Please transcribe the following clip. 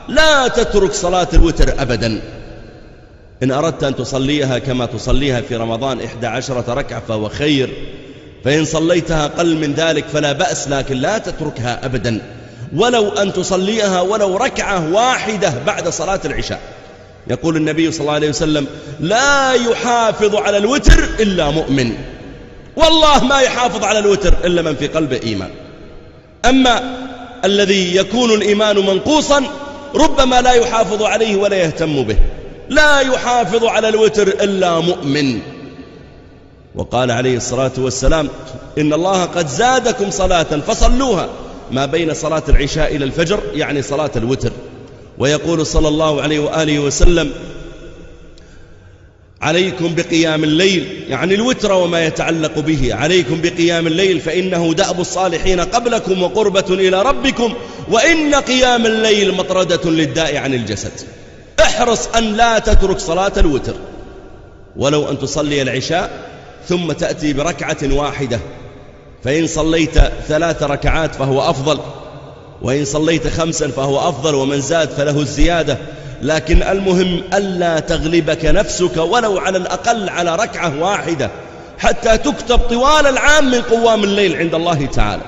لا تترك صلاة الوتر أبدا. إن أردت أن تصليها كما تصليها في رمضان 11 ركعة فهو خير، فإن صليتها أقل من ذلك فلا بأس، لكن لا تتركها أبدا، ولو أن تصليها ولو ركعة واحدة بعد صلاة العشاء. يقول النبي صلى الله عليه وسلم: لا يحافظ على الوتر إلا مؤمن. والله ما يحافظ على الوتر إلا من في قلبه إيمان. أما الذي يكون الإيمان منقوصا ربما لا يحافظ عليه ولا يهتم به. لا يحافظ على الوتر إلا مؤمن. وقال عليه الصلاة والسلام: إن الله قد زادكم صلاة فصلوها ما بين صلاة العشاء إلى الفجر، يعني صلاة الوتر. ويقول صلى الله عليه وآله وسلم: عليكم بقيام الليل، يعني الوتر وما يتعلق به، عليكم بقيام الليل فإنه دأب الصالحين قبلكم وقربة إلى ربكم، وإن قيام الليل مطردة للداء عن الجسد. احرص أن لا تترك صلاة الوتر، ولو أن تصلي العشاء ثم تأتي بركعة واحدة، فإن صليت 3 ركعات فهو أفضل، وإن صليت 5 فهو أفضل، ومن زاد فله الزيادة. لكن المهم ألا تغلبك نفسك ولو على الأقل على ركعة واحدة، حتى تكتب طوال العام من قوام الليل عند الله تعالى.